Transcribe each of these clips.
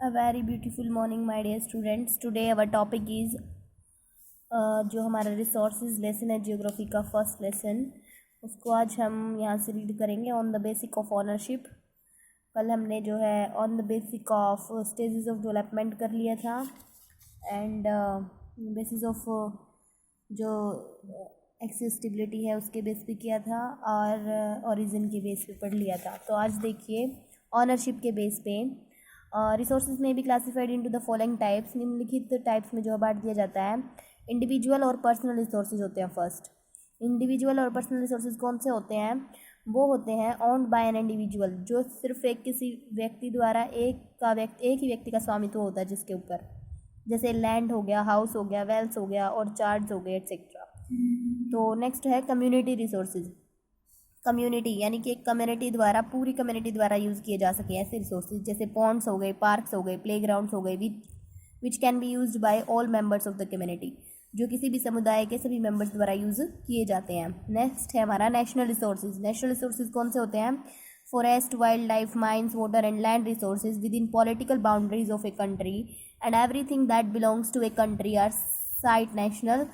A very beautiful morning, my dear students. Today our topic is जो हमारा resources lesson है geography का first lesson, उसको आज हम यहाँ से रीड करेंगे on the basic of ownership. कल हमने जो है on the basic of stages of development कर लिया था एंड बेसिस ऑफ जो एक्सेसिबिलिटी है उसके बेस पे किया था और ओरिजिन के बेस पे पढ़ लिया था। तो आज देखिए ऑनरशिप के बेस पे रिसोर्सेज में भी classified into the following types. निम्नलिखित टाइप्स में जो बांट दिया जाता है, इंडिविजुअल और पर्सनल रिसोर्सेज होते हैं। फर्स्ट, इंडिविजुअल और पर्सनल रिसोर्सेज कौन से होते हैं? वो होते हैं ऑन्ड बाय एन इंडिविजुअल, जो सिर्फ एक किसी व्यक्ति द्वारा एक ही व्यक्ति का स्वामित्व होता है जिसके ऊपर, जैसे लैंड हो गया, हाउस हो गया, वेल्थ हो गया और चार्ज हो गए एक्सेट्रा। तो नेक्स्ट है कम्युनिटी रिसोर्सेज। कम्युनिटी यानी कि एक कम्युनिटी द्वारा, पूरी कम्युनिटी द्वारा यूज़ किए जा सके ऐसे रिसोर्सेज, जैसे पॉन्ड्स हो गए, पार्क्स हो गए, प्लेग्राउंड्स हो गए, which can be used by all members of the community, जो किसी भी समुदाय के सभी मेंबर्स द्वारा यूज़ किए जाते हैं। नेक्स्ट है हमारा नेशनल रिसोर्सेज। नेशनल रिसोर्सेज कौन से होते हैं? Forest, wild life, mines, water and land resources with in political boundaries of a country and everything that belongs to a country are cited national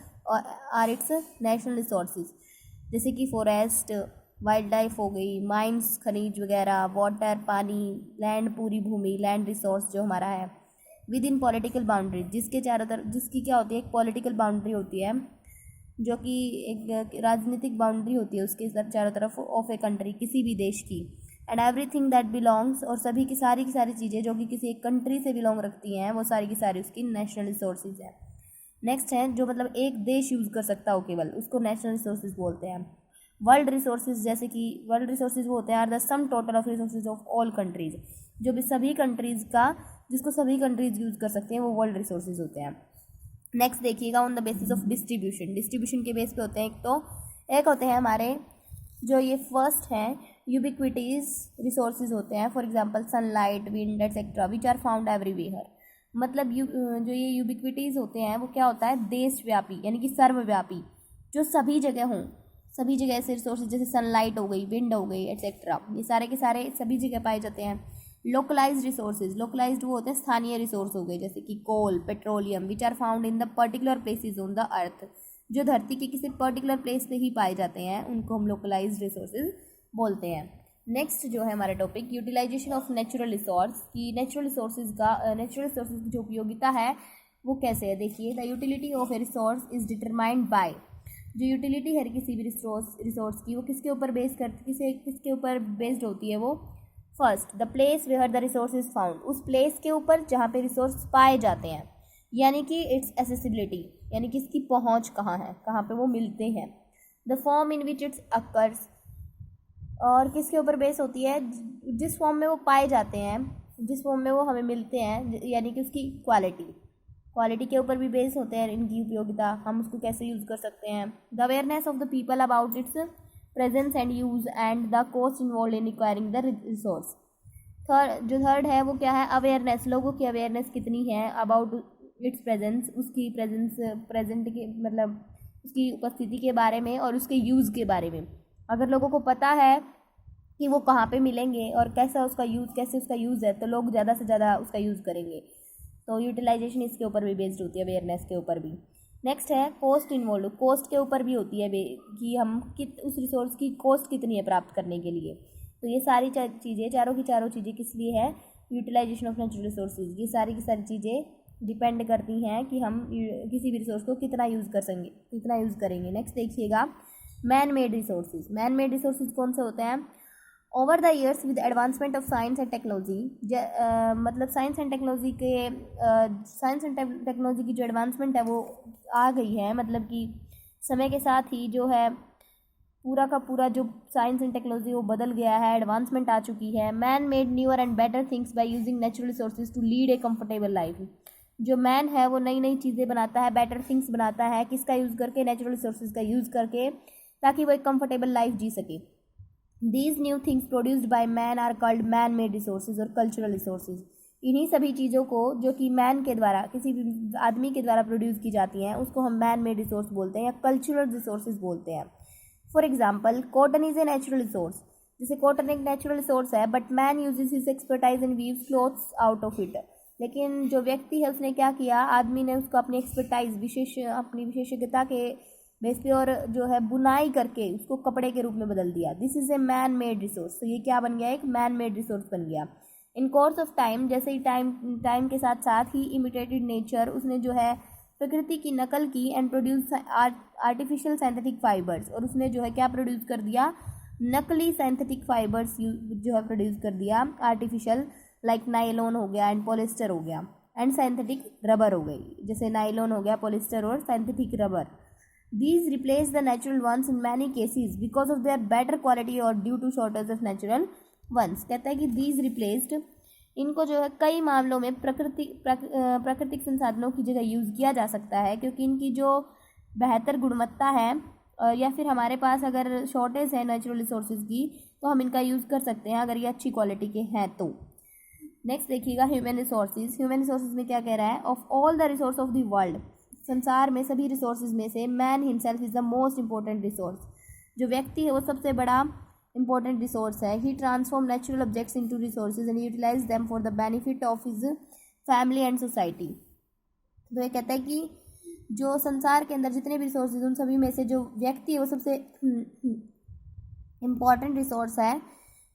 or its national resources. जैसे कि forest, wild life हो गई, mines खनिज वगैरह, water पानी, land पूरी भूमि, land resource जो हमारा है विद इन पॉलिटिकल बाउंड्री, जिसके चारों तरफ, जिसकी क्या होती है, एक पॉलिटिकल बाउंड्री होती है, जो कि एक राजनीतिक बाउंड्री होती है उसके चारों तरफ ऑफ ए कंट्री, किसी भी देश की। एंड एवरीथिंग दैट बिलोंग्स, और सभी की सारी चीज़ें जो कि किसी एक कंट्री से बिलोंग रखती हैं, वो सारी की सारी उसकी नेशनल रिसोर्सेज हैं। नेक्स्ट है जो मतलब एक देश यूज़ कर सकता हो केवल, उसको नेशनल रिसोर्सेज बोलते हैं। वर्ल्ड रिसोर्सेज, जैसे कि वर्ल्ड रिसोर्सेज वो होते हैं are the sum total of resources of all countries, जो भी सभी कंट्रीज़ का, जिसको सभी कंट्रीज यूज़ कर सकते हैं, वो वर्ल्ड रिसोर्सेज होते हैं। नेक्स्ट देखिएगा on the basis of distribution. Distribution के बेस पे होते हैं एक होते हैं हमारे जो ये फर्स्ट हैं यूबिक्विटीज रिसोर्सेज होते हैं। For example sunlight, wind etcetera which are found everywhere. मतलब जो ये यूबिक्विटीज होते हैं वो क्या होता है? देशव्यापी यानी कि सर्वव्यापी, जो सभी जगह हों, सभी जगह ऐसे रिसोर्सेज जैसे सनलाइट हो गई, विंड हो गई एटसेट्रा, ये सारे के सारे सभी जगह पाए जाते हैं। लोकलाइज्ड रिसोर्सेज, लोकलाइज्ड वो होते हैं स्थानीय रिसोर्स हो गए, जैसे कि coal, petroleum which are found in the particular places on the earth, जो धरती के किसी पर्टिकुलर प्लेस पे ही पाए जाते हैं, उनको हम लोकलाइज्ड रिसोर्सेज बोलते हैं। नेक्स्ट जो है हमारा topic utilisation of natural resource की। नेचुरल रिसोर्सेज की जो उपयोगिता है वो कैसे है, देखिए। The utility of a resource is determined by, जो यूटिलिटी है किसी भी रिसोर्स की, वो किसके ऊपर किसके ऊपर बेस्ड होती है वो? First, the place where the resource is found, उस प्लेस के ऊपर जहाँ पे रिसोर्स पाए जाते हैं, यानी कि इट्स एसेसिबिलिटी, यानी कि इसकी पहुँच कहाँ है, कहाँ पे वो मिलते हैं। The form in which it's occurs, और किसके ऊपर बेस होती है? जिस फॉर्म में वो पाए जाते हैं, जिस फॉर्म में वो हमें मिलते हैं, यानी कि उसकी क्वालिटी के ऊपर भी बेस होते हैं इनकी उपयोगिता, हम उसको कैसे यूज़ कर सकते हैं। The awareness of the people about it's presence and use and the cost involve in acquiring the resource. Third है वो क्या है? अवेयरनेस, लोगों की अवेयरनेस कितनी है अबाउट इट्स प्रेजेंस, उसकी प्रेजेंट के मतलब उसकी उपस्थिति के बारे में और उसके यूज़ के बारे में। अगर लोगों को पता है कि वो कहाँ पे मिलेंगे और कैसे उसका यूज़ है, तो लोग ज़्यादा से ज़्यादा उसका यूज़ करेंगे। तो यूटिलाइजेशन इसके ऊपर भी बेस्ड होती है, अवेयरनेस के ऊपर भी। नेक्स्ट है कॉस्ट इन्वॉल्व, कॉस्ट के ऊपर भी होती है कि हम उस रिसोर्स की कॉस्ट कितनी है प्राप्त करने के लिए। तो ये सारी चीज़ें, चारों की चारों चीज़ें किस लिए है? Utilisation of natural resources. ये सारी की सारी चीज़ें डिपेंड करती हैं कि हम किसी भी रिसोर्स को कितना यूज़ करेंगे। नेक्स्ट देखिएगा man made resources. Man made resources कौन से होते हैं? Over the years with advancement of science and technology, मतलब साइंस एंड टेक्नोलॉजी की जो एडवांसमेंट है वो आ गई है, मतलब कि समय के साथ ही जो है पूरा का पूरा जो साइंस एंड टेक्नोलॉजी वो बदल गया है, एडवांसमेंट आ चुकी है। Man made newer and better things by using natural resources to lead a comfortable life. जो मैन है वो नई नई चीज़ें बनाता है, बेटर थिंग्स बनाता है, किसका यूज़ करके? नेचुरल रिसोर्सेज का यूज़ करके, ताकि वो एक कंफर्टेबल लाइफ जी सके। These new things produced by man are called man-made resources और cultural resources। इन्हीं सभी चीज़ों को जो कि मैन के द्वारा, किसी भी आदमी के द्वारा प्रोड्यूस की जाती हैं, उसको हम मैन मेड रिसोर्स बोलते हैं या कल्चरल रिसोर्सेज बोलते हैं। For example cotton is a natural resource, जैसे कॉटन एक नेचुरल रिसोर्स है, but man uses his expertise and weaves clothes out of it. लेकिन जो व्यक्ति है उसने क्या किया, आदमी ने उसको अपनी एक्सपर्टाइज अपनी विशेषज्ञता के बेस पे और जो है बुनाई करके उसको कपड़े के रूप में बदल दिया। This is a man made resource. तो ये क्या बन गया, एक मैन मेड रिसोर्स बन गया। इन कोर्स ऑफ टाइम, जैसे ही टाइम के साथ साथ ही इमिटेटेड नेचर, उसने जो है प्रकृति की नकल की and produce artificial synthetic fibres, और उसने जो है क्या प्रोड्यूस कर दिया, नकली सिंथेटिक फाइबर्स जो है प्रोड्यूस कर दिया आर्टिफिशियल, लाइक नायलॉन हो गया एंड पॉलिस्टर हो गया एंड सिंथेटिक रबर हो गई, जैसे नायलॉन हो गया, पॉलिस्टर और synthetic rubber. These replace the natural ones in many cases because of their better quality or due to shortage of natural ones। कहता है कि these replaced, इनको जो है कई मामलों में प्राकृतिक संसाधनों की जगह यूज़ किया जा सकता है, क्योंकि इनकी जो बेहतर गुणवत्ता है या फिर हमारे पास अगर शॉर्टेज है नेचुरल रिसोर्सेज की तो हम इनका यूज़ कर सकते हैं अगर ये अच्छी क्वालिटी के हैं तो। नेक्स्ट देखिएगा ह्यूमन रिसोर्सेज। ह्यूमन रिसोर्सेज में क्या कह रहा है, of all the resource of the world, संसार में सभी रिसोर्सेज में से man himself is the most important resource. जो व्यक्ति है वो सबसे बड़ा इंपॉर्टेंट रिसोर्स है। He transform natural objects into resources and utilise them for the benefit of his family and society. तो ये कहता है कि जो संसार के अंदर जितने भी रिसोर्सेज, उन सभी में से जो व्यक्ति है वो सबसे इम्पॉर्टेंट रिसोर्स है।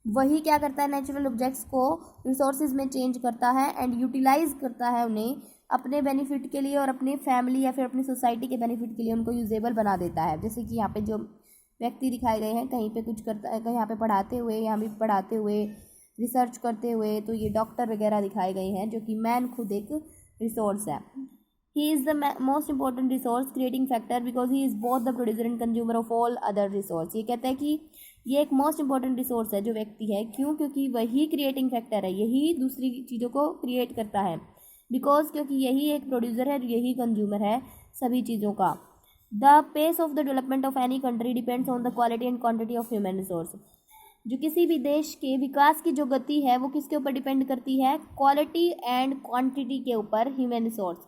वही क्या करता है, नेचुरल ऑब्जेक्ट्स को रिसोर्सेज में चेंज करता है एंड यूटिलाइज करता है उन्हें अपने बेनिफिट के लिए और अपनी फैमिली या फिर अपनी सोसाइटी के बेनिफिट के लिए उनको यूजेबल बना देता है। जैसे कि यहाँ पे जो व्यक्ति दिखाए गए हैं, कहीं पे कुछ करता है, कहीं यहाँ पे पढ़ाते हुए, यहाँ भी पढ़ाते हुए, रिसर्च करते हुए, तो ये डॉक्टर वगैरह दिखाए गए हैं, जो कि मैन खुद एक रिसोर्स है। He is the most important resource creating factor because he is both the producer and consumer of all other resource. ये कहता है कि ये एक मोस्ट इंपॉर्टेंट रिसोर्स है जो व्यक्ति है। क्यों? क्योंकि वही क्रिएटिंग फैक्टर है, यही दूसरी चीज़ों को क्रिएट करता है। बिकॉज क्योंकि यही एक प्रोड्यूसर है, यही कंज्यूमर है सभी चीज़ों का। The pace of the development of any country depends on the quality and quantity of human resource. जो किसी भी देश के विकास की जो गति है वो किसके ऊपर डिपेंड करती है, क्वालिटी एंड क्वांटिटी के ऊपर, ह्यूमन रिसोर्स,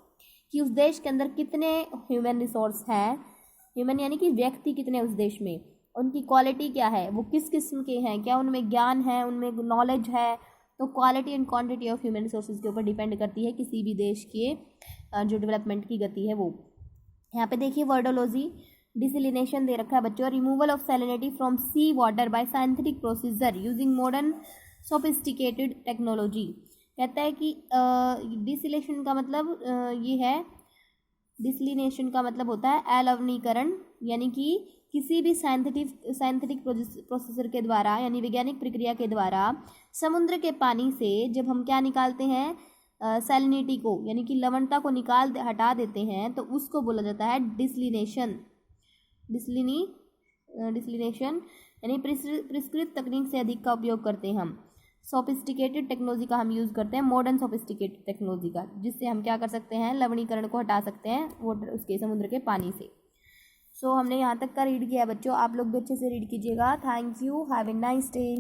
कि उस देश के अंदर कितने ह्यूमन रिसोर्स हैं, ह्यूमन यानी कि व्यक्ति कितने उस देश में, उनकी क्वालिटी क्या है, वो किस किस्म के हैं, क्या उनमें ज्ञान है, उनमें नॉलेज है। तो quality and quantity of human resources के ऊपर डिपेंड करती है किसी भी देश के जो डेवलपमेंट की गति है वो। यहाँ पे देखिए वर्डोलॉजी, डिसलिनेशन दे रखा है बच्चों, removal of salinity from sea water by scientific procedure using modern sophisticated technology. कहता है कि डिसलिनेशन का मतलब ये है, डिसलिनेशन का मतलब होता है अलवनीकरण, यानी कि किसी भी साइंटिफिक प्रोसेसर के द्वारा यानी वैज्ञानिक प्रक्रिया के द्वारा समुद्र के पानी से जब हम क्या निकालते हैं, सैलिनिटी को यानी कि लवणता को हटा देते हैं, तो उसको बोला जाता है डिसलिनेशन। डिसलिनेशन यानी प्रिस्क्रिप्ट तकनीक से अधिक का उपयोग करते हैं हम। सोफिस्टिकेटेड टेक्नोलॉजी का हम यूज़ करते हैं, मॉडर्न सोफिस्टिकेटेड टेक्नोलॉजी का, जिससे हम क्या कर सकते हैं, लवणीकरण को हटा सकते हैं वाटर उसके समुद्र के पानी से। सो हमने यहाँ तक का रीड किया बच्चों, आप लोग भी अच्छे से रीड कीजिएगा। Thank you, have a nice day.